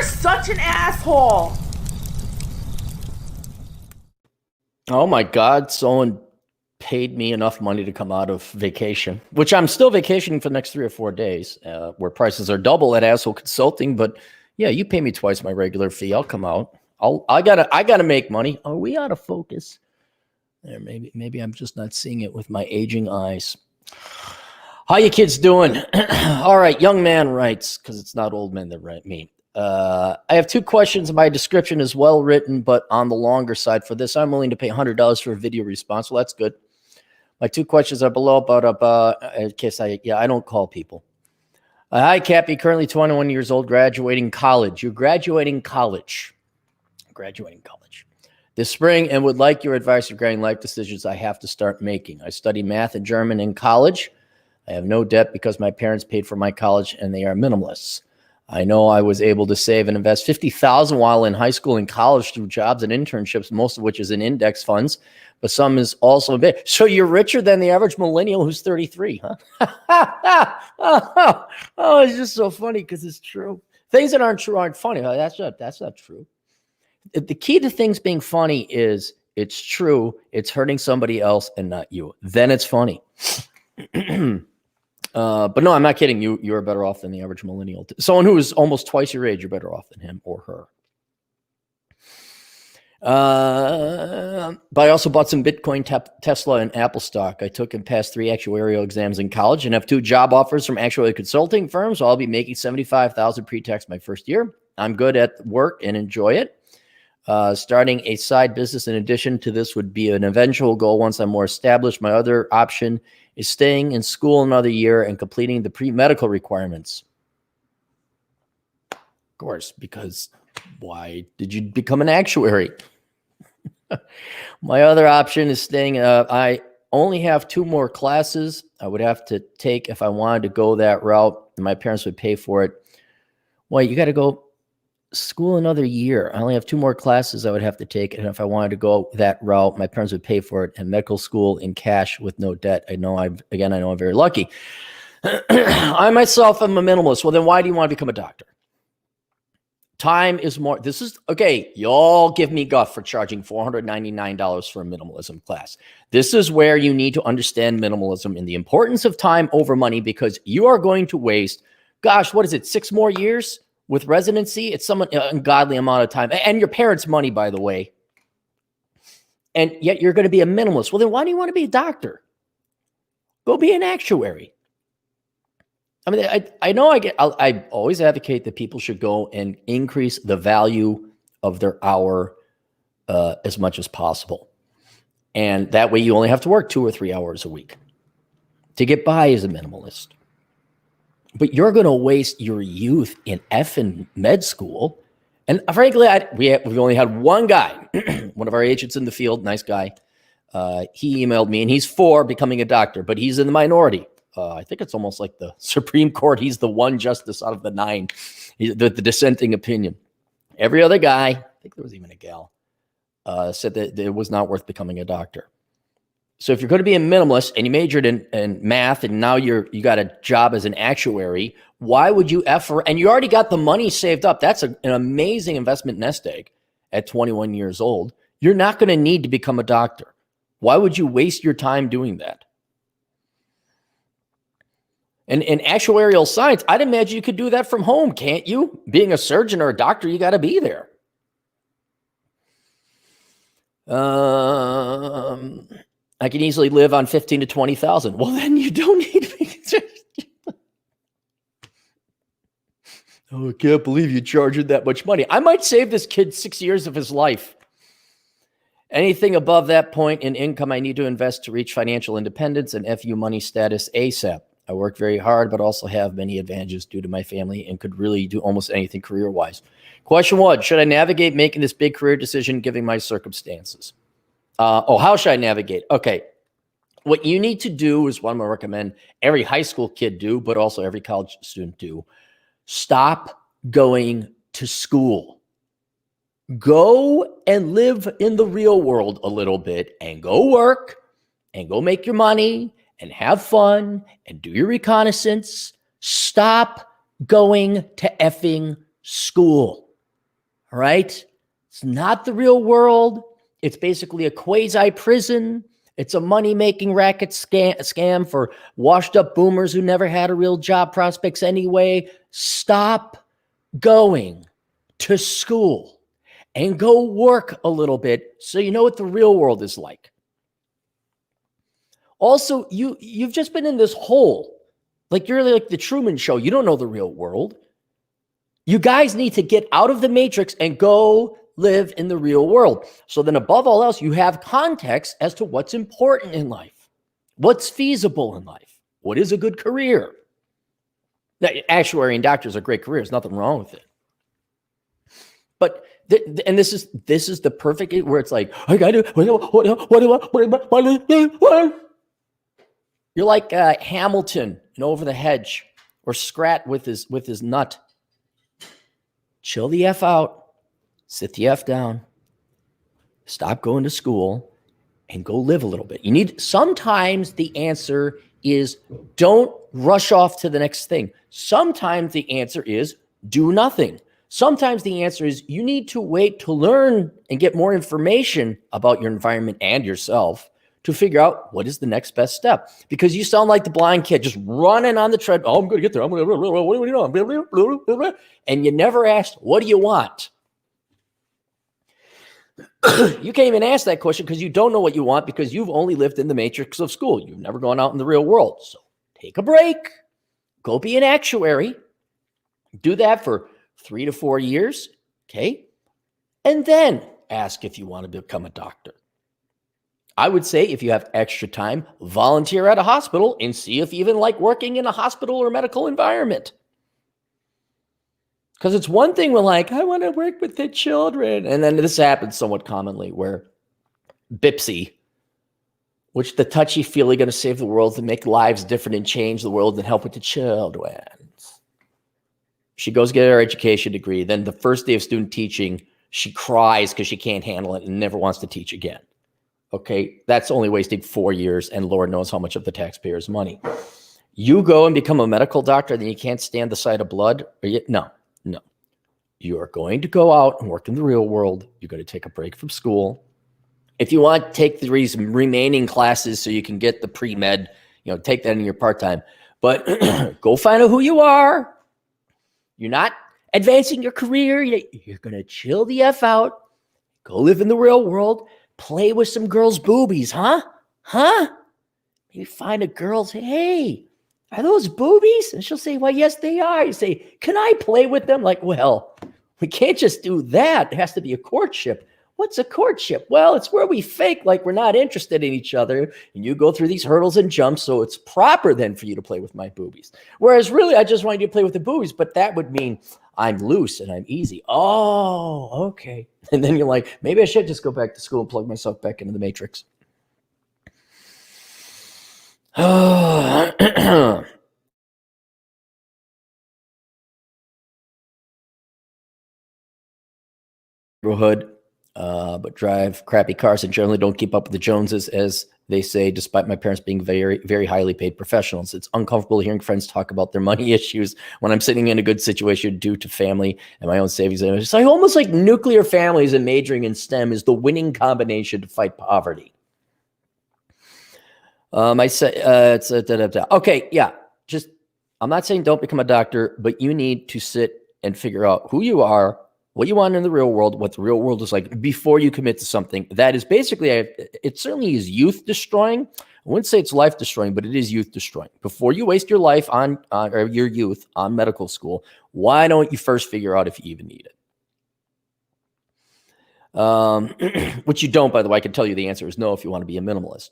such an asshole. Oh my God, someone paid me enough money to come out of vacation, which I'm still vacationing for the next 3 or 4 days, where prices are double at Asshole Consulting. But yeah, you pay me twice my regular fee. I'll come out. I gotta make money. Are we out of focus? There, maybe I'm just not seeing it with my aging eyes. How you kids doing? All right, young man writes, because it's not old men that write me. I have 2 questions. My description is well written, but on the longer side for this. I'm willing to pay $100 for a video response. Well, that's good. My 2 questions are below, but in case I don't call people. Hi, Cappy. Currently 21 years old, graduating college. You're graduating college. Graduating college this spring, and would like your advice regarding life decisions I have to start making. I study math and German in college. I have no debt because my parents paid for my college, and they are minimalists. I know I was able to save and invest $50,000 while in high school and college through jobs and internships, most of which is in index funds, but some is also a bit. So you're richer than the average millennial who's 33, huh? Oh, it's just so funny because it's true. Things that aren't true aren't funny. That's not true. The key to things being funny is it's true, it's hurting somebody else and not you. Then it's funny. But no, I'm not kidding. You're better off than the average millennial. Someone who is almost twice your age, you're better off than him or her. But I also bought some Bitcoin, Tesla, and Apple stock. I took and passed 3 actuarial exams in college and have 2 job offers from actuarial consulting firms. So I'll be making $75,000 pre-tax my first year. I'm good at work and enjoy it. Starting a side business in addition to this would be an eventual goal once I'm more established. My other option is staying in school another year and completing the pre-medical requirements. Of course, because why did you become an actuary? My other option is staying. I only have 2 more classes I would have to take if I wanted to go that route, and my parents would pay for it. Well, you got to go school another year. I only have 2 more classes I would have to take, and if I wanted to go that route, my parents would pay for it, and medical school in cash with no debt. I know I'm very lucky. I myself am a minimalist. Well, then why do you want to become a doctor? Time is more. This is okay. Y'all give me guff for charging $499 for a minimalism class. This is where you need to understand minimalism and the importance of time over money, because you are going to waste, gosh, what is it, 6 more years with residency? It's some ungodly amount of time, and your parents' money, by the way. And yet you're going to be a minimalist. Well, then why do you want to be a doctor? Go be an actuary. I mean, I always advocate that people should go and increase the value of their hour as much as possible. And that way you only have to work 2 or 3 hours a week to get by as a minimalist. But you're going to waste your youth in effing med school. And frankly, we've only had one guy, one of our agents in the field, nice guy. He emailed me, and he's for becoming a doctor, but he's in the minority. I think it's almost like the Supreme Court. He's the one justice out of the 9, the dissenting opinion. Every other guy, I think there was even a gal, said that it was not worth becoming a doctor. So if you're going to be a minimalist and you majored in math and now you got a job as an actuary, why would you and you already got the money saved up. That's an amazing investment nest egg at 21 years old. You're not going to need to become a doctor. Why would you waste your time doing that? And in actuarial science, I'd imagine you could do that from home, can't you? Being a surgeon or a doctor, you got to be there. I can easily live on 15 to 20,000. Well, then you don't need to be. Oh, I can't believe you charged that much money. I might save this kid 6 years of his life. Anything above that point in income, I need to invest to reach financial independence and FU money status ASAP. I work very hard, but also have many advantages due to my family and could really do almost anything career-wise. Question 1, should I navigate making this big career decision given my circumstances? How should I navigate? Okay. What you need to do is what I'm going to recommend every high school kid do, but also every college student do. Stop going to school. Go and live in the real world a little bit and go work and go make your money and have fun and do your reconnaissance. Stop going to effing school. All right. It's not the real world. It's basically a quasi prison. It's a money-making racket scam for washed-up boomers who never had a real job prospects anyway. Stop going to school and go work a little bit so you know what the real world is like. Also, you've just been in this hole. Like you're like the Truman Show. You don't know the real world. You guys need to get out of the matrix and go live in the real world. So then above all else, you have context as to what's important in life, what's feasible in life, what is a good career. Now, actuary and doctors are great careers, nothing wrong with it. But and this is the perfect where it's like, I got to what? You're like Hamilton in Over the Hedge, or Scrat with his nut. Chill the F out, sit the F down, stop going to school, and go live a little bit. Sometimes the answer is don't rush off to the next thing. Sometimes the answer is do nothing. Sometimes the answer is you need to wait to learn and get more information about your environment and yourself to figure out what is the next best step. Because you sound like the blind kid just running on the treadmill. Oh, I'm going to get there. What do you know? And you never asked, what do you want? You can't even ask that question because you don't know what you want because you've only lived in the matrix of school. You've never gone out in the real world. So take a break. Go be an actuary. Do that for 3 to 4 years. Okay. And then ask if you want to become a doctor. I would say if you have extra time, volunteer at a hospital and see if you even like working in a hospital or medical environment. Because it's one thing when like, I want to work with the children. And then this happens somewhat commonly where Bipsy, which the touchy-feely going to save the world to make lives different and change the world and help with the children. She goes get her education degree. Then the first day of student teaching, she cries because she can't handle it and never wants to teach again. Okay, that's only wasting 4 years and Lord knows how much of the taxpayers' money. You go and become a medical doctor, then you can't stand the sight of blood? No. You are going to go out and work in the real world. You're going to take a break from school. If you want to take these remaining classes so you can get the pre-med, take that in your part-time. But go find out who you are. You're not advancing your career. You're going to chill the F out. Go live in the real world. Play with some girls' boobies, huh? Maybe find a girl, say, hey, are those boobies? And she'll say, well, yes, they are. You say, can I play with them? Like, well, we can't just do that. It has to be a courtship. What's a courtship? Well, it's where we fake like we're not interested in each other. And you go through these hurdles and jumps. So it's proper then for you to play with my boobies. Whereas really, I just wanted you to play with the boobies. But that would mean I'm loose and I'm easy. Oh, okay. And then you're like, maybe I should just go back to school and plug myself back into the matrix. Neighborhood, but drive crappy cars and generally don't keep up with the Joneses, as they say, despite my parents being very, very highly paid professionals. It's uncomfortable hearing friends talk about their money issues when I'm sitting in a good situation due to family and my own savings. It's like almost like nuclear families and majoring in STEM is the winning combination to fight poverty. I say, okay, yeah, just, I'm not saying don't become a doctor, but you need to sit and figure out who you are, what you want in the real world, what the real world is like before you commit to something that is basically, it certainly is youth destroying. I wouldn't say it's life destroying, but it is youth destroying. Before you waste your life on or your youth on medical school, why don't you first figure out if you even need it? Which you don't, by the way. I can tell you the answer is no if you want to be a minimalist.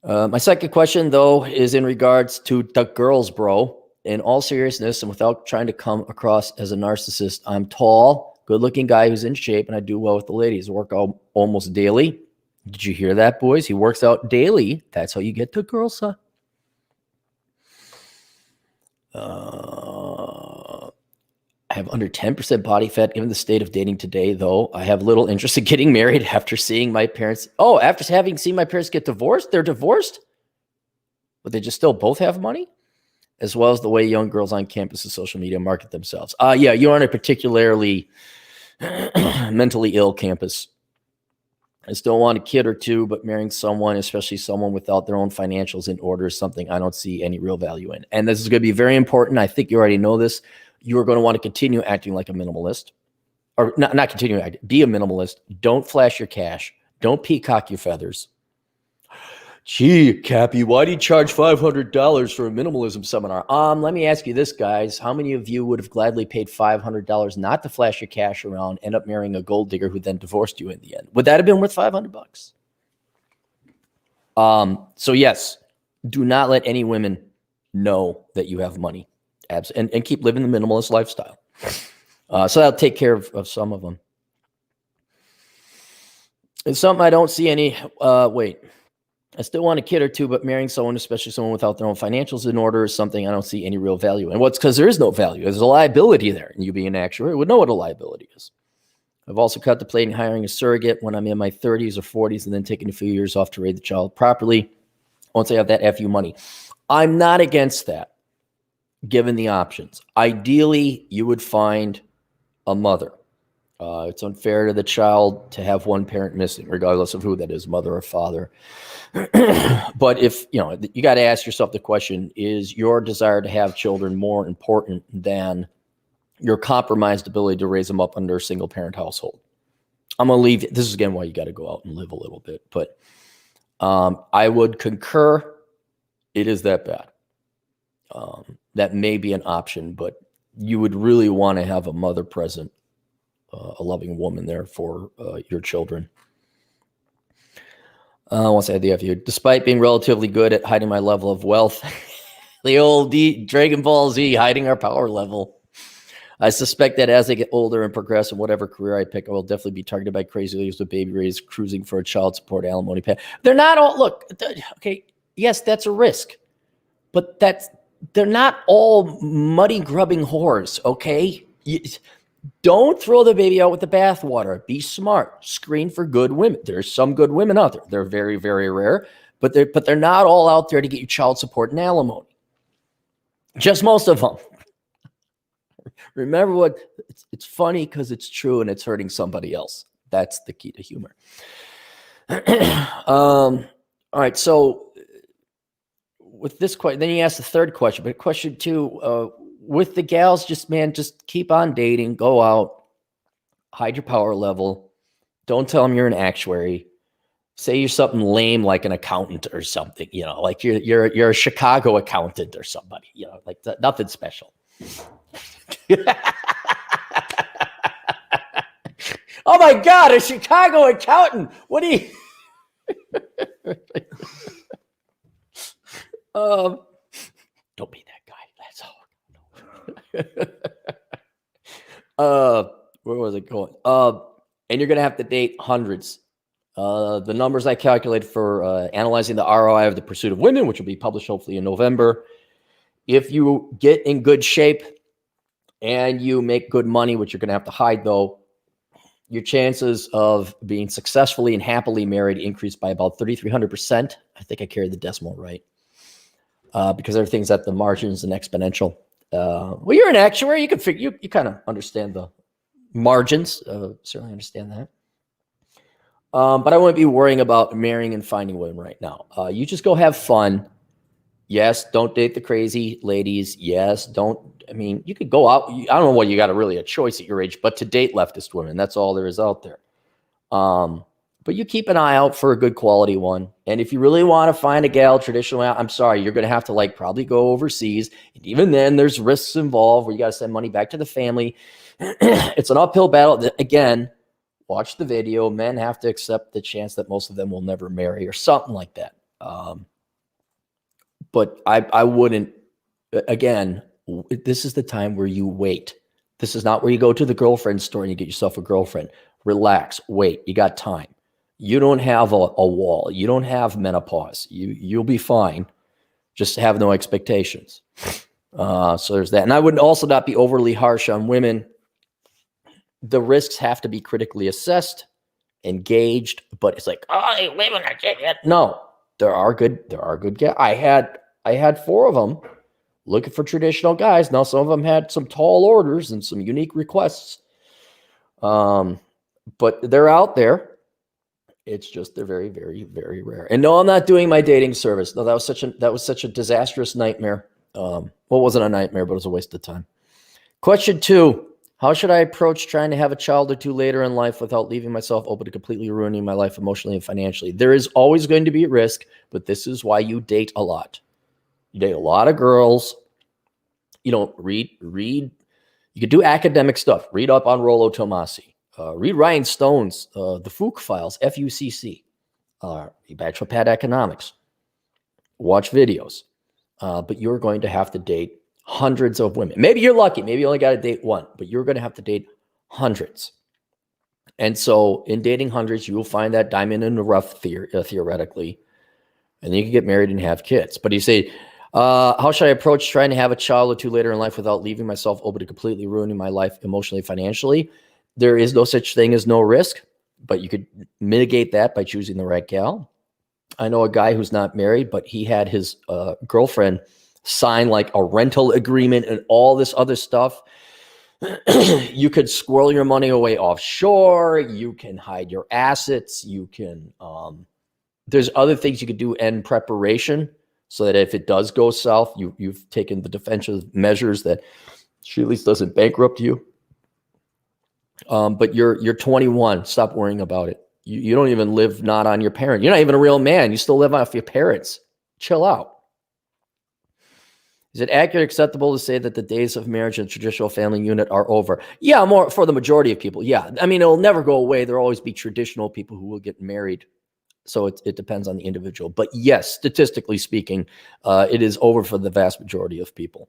My second question, though, is in regards to the girls, bro. In all seriousness, and without trying to come across as a narcissist, I'm tall, good-looking guy who's in shape, and I do well with the ladies. I work out almost daily. Did you hear that, boys? He works out daily. That's how you get the girls, huh? I have under 10% body fat. Given the state of dating today, though, I have little interest in getting married after seeing my parents. Oh, after having seen my parents get divorced? They're divorced? But they just still both have money? as well as the way young girls on campus and social media market themselves. Yeah, you're on a particularly mentally ill campus. I still want a kid or two, but marrying someone, especially someone without their own financials in order, is something I don't see any real value in. And this is going to be very important. I think you already know this. You are going to want to continue acting like a minimalist, or not continue acting, be a minimalist. Don't flash your cash. Don't peacock your feathers. Gee, Cappy, why do you charge $500 for a minimalism seminar? Let me ask you this, guys. How many of you would have gladly paid $500 not to flash your cash around, end up marrying a gold digger who then divorced you in the end? Would that have been worth $500? So yes, do not let any women know that you have money. And keep living the minimalist lifestyle. So that'll take care of some of them. It's something I don't see any, I still want a kid or two, but marrying someone, especially someone without their own financials in order, is something I don't see any real value in. What's because there is no value. There's a liability there. And you being an actuary would know what a liability is. I've also contemplating hiring a surrogate when I'm in my 30s or 40s and then taking a few years off to raise the child properly once I have that FU money. I'm not against that, given the options. Ideally, you would find a mother. It's unfair to the child to have one parent missing, regardless of who that is, mother or father. But if, you got to ask yourself the question, is your desire to have children more important than your compromised ability to raise them up under a single parent household? I'm going to leave it. This is again why you got to go out and live a little bit, but I would concur. It is that bad. That may be an option, but you would really want to have a mother present, a loving woman there for your children. Once I had the FU, despite being relatively good at hiding my level of wealth, the old Dragon Ball Z, hiding our power level. I suspect that as I get older and progress in whatever career I pick, I will definitely be targeted by crazy ladies with baby raised cruising for a child support alimony pay. They're not all, look, okay, yes, that's a risk, but they're not all muddy grubbing whores, okay? Don't throw the baby out with the bathwater. Be smart. Screen for good women. There's some good women out there. They're very, very rare, but they're not all out there to get you child support and alimony. Just most of them. Remember what? It's funny because it's true and it's hurting somebody else. That's the key to humor. All right. So with this question, then you ask the third question. But question two. With the gals, just keep on dating, go out, hide your power level. Don't tell them you're an actuary. Say you're something lame like an accountant or something, like you're a Chicago accountant or somebody, like nothing special. Oh my God, a Chicago accountant. What do you don't be that guy. That's all. Where was it going? And you're gonna have to date hundreds. The numbers I calculated for analyzing the ROI of the pursuit of women, which will be published hopefully in November. If you get in good shape and you make good money, which you're gonna have to hide though, your chances of being successfully and happily married increase by about 3,300%. I think I carried the decimal right. Because everything's at the margins and exponential. Well, you're an actuary. You can figure, you kind of understand the margins. Certainly understand that. But I wouldn't be worrying about marrying and finding women right now. You just go have fun. Yes, don't date the crazy ladies. Yes, you could go out. I don't know what you got a choice at your age, but to date leftist women. That's all there is out there. But you keep an eye out for a good quality one. And if you really want to find a gal traditionally, I'm sorry, you're going to have to probably go overseas. And even then there's risks involved where you got to send money back to the family. It's an uphill battle. Again, watch the video. Men have to accept the chance that most of them will never marry or something like that. But I wouldn't, again, this is the time where you wait. This is not where you go to the girlfriend store and you get yourself a girlfriend. Relax, wait, you got time. You don't have a wall. You don't have menopause. You'll be fine. Just have no expectations. So there's that. And I would also not be overly harsh on women. The risks have to be critically assessed, engaged, but it's like, oh, women are getting it. No, there are good guys. I had 4 of them. looking for traditional guys. Now, some of them had some tall orders and some unique requests. But they're out there. It's just they're very, very, very rare. And no, I'm not doing my dating service. No, that was such a disastrous nightmare. Well, it wasn't a nightmare, but it was a waste of time. Question 2. How should I approach trying to have a child or two later in life without leaving myself open to completely ruining my life emotionally and financially? There is always going to be a risk, but this is why you date a lot. You date a lot of girls. You know, read. You could do academic stuff. Read up on Rollo Tomasi. Read Ryan Stone's The Fuchs Files, FUCC. Bachelor Pad Economics. Watch videos. But you're going to have to date hundreds of women. Maybe you're lucky. Maybe you only got to date one, but you're going to have to date hundreds. And so in dating hundreds, you will find that diamond in the rough theoretically. And then you can get married and have kids. But you say, how should I approach trying to have a child or two later in life without leaving myself open to completely ruining my life emotionally, financially? There is no such thing as no risk, but you could mitigate that by choosing the right gal. I know a guy who's not married, but he had his girlfriend sign like a rental agreement and all this other stuff. You could squirrel your money away offshore. You can hide your assets. You can, there's other things you could do in preparation so that if it does go south, you've taken the defensive measures that she at least doesn't bankrupt you. But you're 21. Stop worrying about it. You don't even live not on your parent. You're not even a real man. You still live off your parents. Chill out. Is it accurate, acceptable to say that the days of marriage and traditional family unit are over? Yeah, more for the majority of people. Yeah. I mean, it'll never go away. There'll always be traditional people who will get married. So it depends on the individual. But yes, statistically speaking, it is over for the vast majority of people.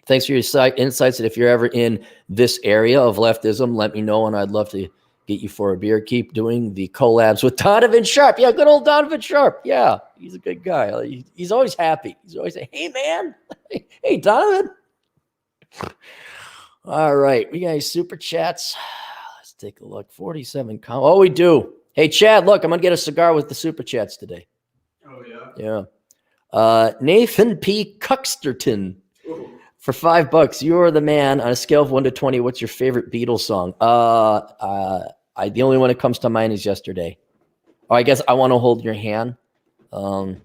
Thanks for your insights. And if you're ever in this area of leftism, let me know, and I'd love to get you for a beer. Keep doing the collabs with Donovan Sharp. Yeah, good old Donovan Sharp. Yeah, he's a good guy. He's always happy. He's always saying, hey, man. Hey, Donovan. All right, we got any super chats? Let's take a look. 47 comments. Oh, we do. Hey, Chad, look, I'm going to get a cigar with the super chats today. Oh, yeah? Yeah. Nathan P. Cuxterton. Ooh. For $5, you're the man. On a scale of 1 to 20, what's your favorite Beatles song? The only one that comes to mind is Yesterday. Oh, I guess I Want to Hold Your Hand. But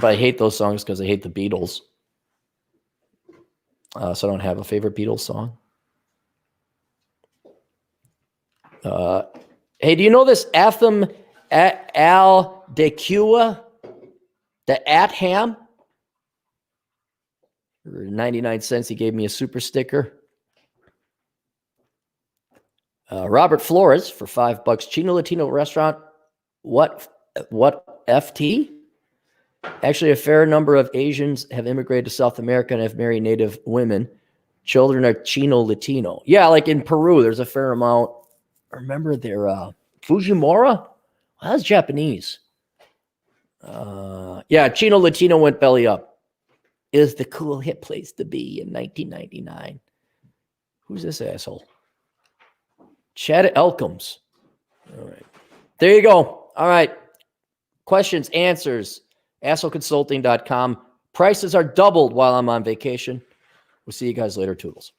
I hate those songs because I hate the Beatles. So I don't have a favorite Beatles song. Hey, do you know this Atham Al Dekua? The Atham? For 99 cents, he gave me a super sticker. Robert Flores for $5. Chino Latino restaurant. What FT? Actually, a fair number of Asians have immigrated to South America and have married native women. Children are Chino Latino. Yeah, like in Peru, there's a fair amount. Remember their Fujimura? Well, that's Japanese. Yeah, Chino Latino went belly up. It was the cool hip place to be in 1999. Who's this asshole? Chad Elkins. All right. There you go. All right. Questions, answers. assholeconsulting.com. Prices are doubled while I'm on vacation. We'll see you guys later. Toodles.